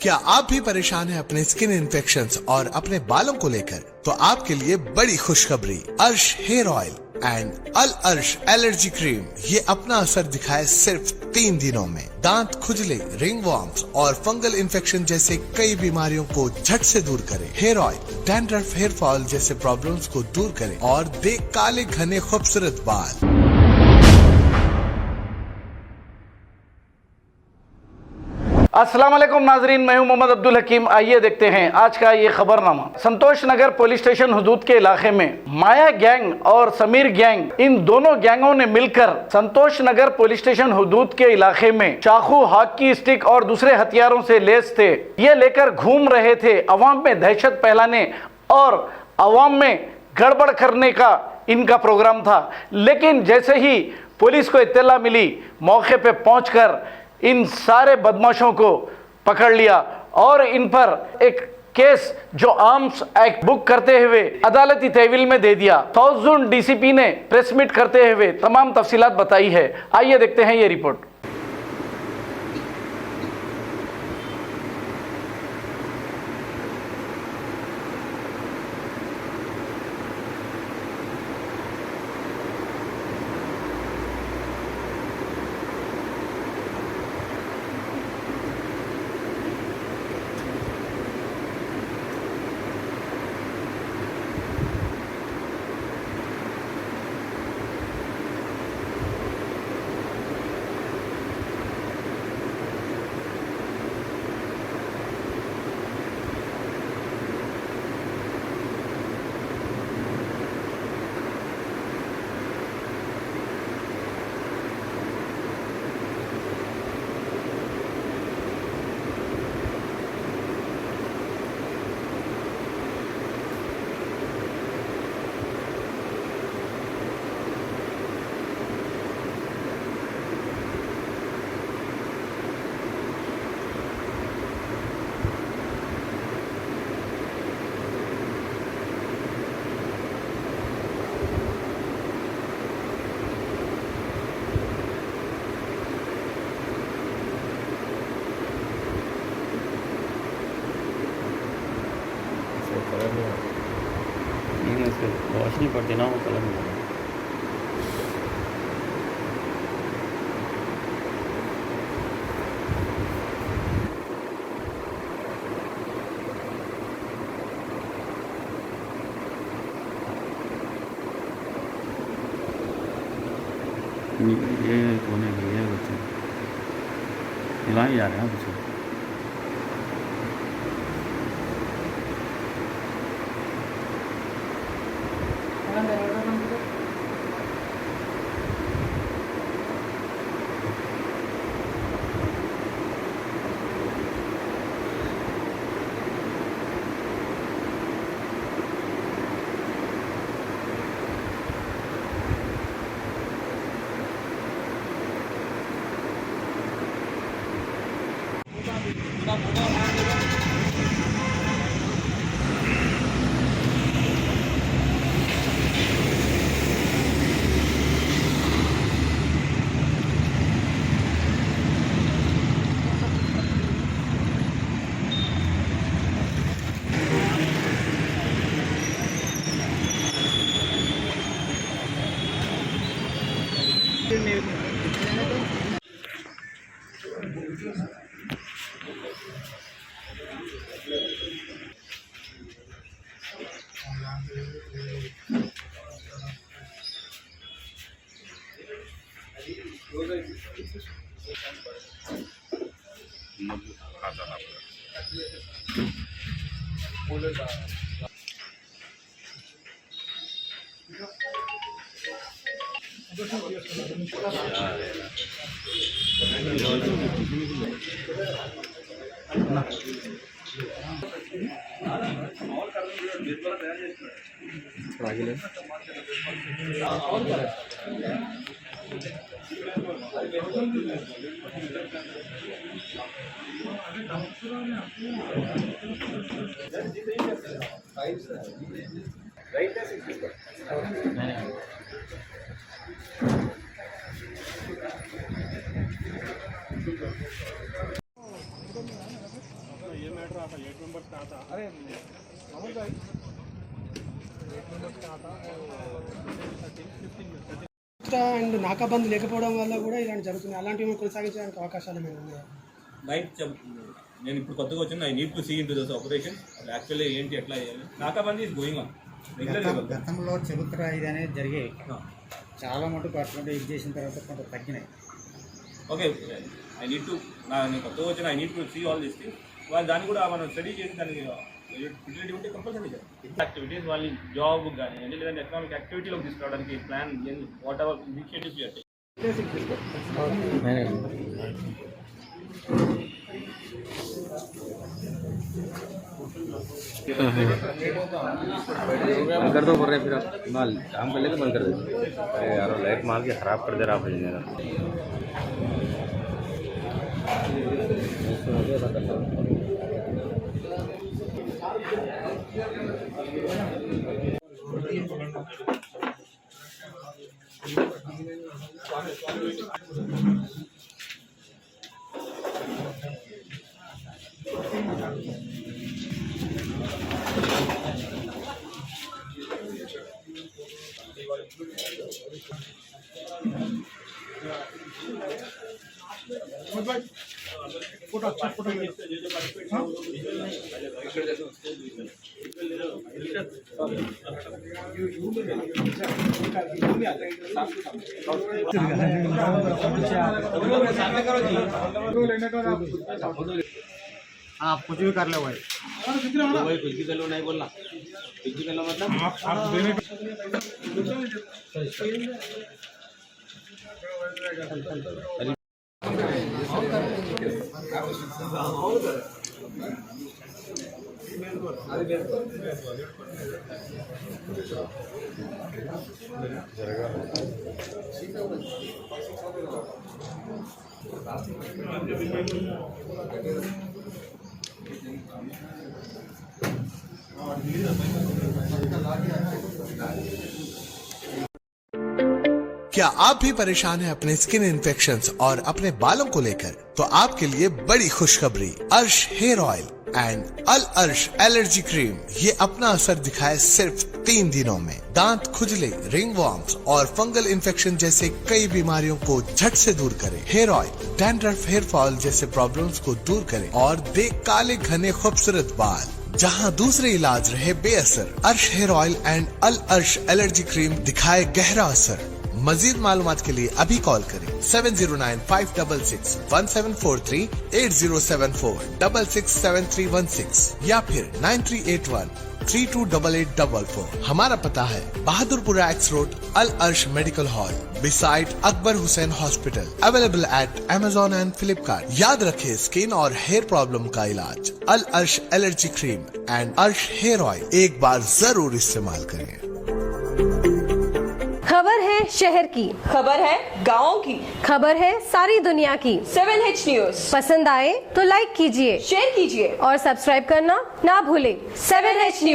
क्या आप भी परेशान हैं अपने स्किन इन्फेक्शंस और अपने बालों को लेकर? तो आपके लिए बड़ी खुशखबरी, अर्श हेयर ऑयल एंड अल अर्श एलर्जी क्रीम ये अपना असर दिखाए सिर्फ 3 दिनों में। दांत खुजले, रिंग वॉर्म्स और फंगल इन्फेक्शन जैसे कई बीमारियों को झट से दूर करे। Hair oil dandruff, hair fall जैसे प्रॉब्लम्स को दूर करे और दे काले घने खूबसूरत बाल। अस्सलाम वालेकुम नाजरीन, मैं हूं मोहम्मद अब्दुल हकीम। आइए देखते हैं आज का ये खबरनामा। संतोष नगर पुलिस स्टेशन हुदूद के इलाके में माया गैंग और समीर गैंग, इन दोनों गैंगों ने मिलकर संतोष नगर पुलिस स्टेशन हुदूद के इलाके में चाकू, हॉकी स्टिक और दूसरे हथियारों से लैस थे। ये लेकर घूम रहे थे, अवाम में दहशत फैलाने और अवाम में गड़बड़ करने का इनका प्रोग्राम था। लेकिन जैसे ही पुलिस को इत्तला मिली, मौके पे पहुंचकर इन सारे बदमाशों को पकड़ लिया और इन पर एक केस जो आर्म्स एक्ट बुक करते हुए अदालती तहवील में दे दिया। साउथ जोन डीसीपी ने प्रेस मीट करते हुए तमाम तफसीलात बताई है। आइए देखते हैं ये रिपोर्ट। नहीं उसको रोशनी पड़ती ना, वो कलर में ये कोने की है बच्चे हिलाई जा रहे हैं बच्चे। అండ్ నాకాబంద్ లేకపోవడం వల్ల కూడా ఇలాంటి జరుగుతుంది. అలాంటివి కొనసాగించడానికి అవకాశాలు ఏమైనా ఉన్నాయా? నేను ఇప్పుడు కొత్తగా వచ్చింది. I need to see into this operation actually ఏంటి ఎట్లా చేయాలి. నాకాబందీ ఈజ్ గోయింగ్ ఆన్. గతంలో చరిత్ర ఇది అనేది జరిగాయి. చాలా మటుకు అటువంటి ఇది చేసిన తర్వాత కొంత తగ్గినాయి. ఓకే, ఐ నీడ్ టు నేను కొత్తగా వచ్చిన I need to see all this thing. వాళ్ళు దాన్ని కూడా మనం స్టడీ చేసి దానికి ఫెసిలిటీ ఉంటే కంపల్సరీ యాక్టివిటీస్ వాళ్ళ జాబ్ కానీ లేదంటే ఎకనామిక్ యాక్టివిటీలోకి తీసుకురావడానికి plan what ever initiatives you take. बंद कर दो बोल रहे फिर आप माल काम कर लेके बंद कर दो. अरे यार लाइट मार के खराब कर दे रहा भाई मेरा. आप कुछ भी कर लो भाई. भाई कुछ भी कर लो नहीं बोलना. कुछ भी कर लो मतलब क्या आप भी परेशान हैं अपने स्किन इन्फेक्शंस और अपने बालों को लेकर? तो आपके लिए बड़ी खुशखबरी, अर्श हेयर ऑयल एंड अल अर्श एलर्जी क्रीम ये अपना असर दिखाए सिर्फ 3 दिनों में। दांत खुजले, रिंगवॉर्म्स और फंगल इन्फेक्शन जैसे कई बीमारियों को झट से दूर करे। Hair oil dandruff, hair fall जैसे प्रॉब्लम्स को दूर करे और दे काले घने खूबसूरत बाल। जहां दूसरे इलाज रहे बेअसर, अर्श हेयर ऑयल एंड अल अर्श एलर्जी क्रीम दिखाए गहरा असर। मजीद मालूमात के लिए अभी कॉल करें 7095661743, 8074667316 या फिर 9381328844। हमारा पता है बहादुरपुरा एक्स रोड, अल अर्श medical hall beside Akbar Hussain hospital. Available at Amazon and Flipkart। याद रखें, स्किन और हेयर प्रॉब्लम का इलाज अल अर्श एलर्जी क्रीम एंड अर्श हेयर ऑयल एक बार जरूर इस्तेमाल करें। खबर है शहर की, खबर है गाँव की, खबर है सारी दुनिया की। 7H न्यूज पसंद आए तो लाइक कीजिए, शेयर कीजिए और सब्सक्राइब करना ना भूलें। 7H news.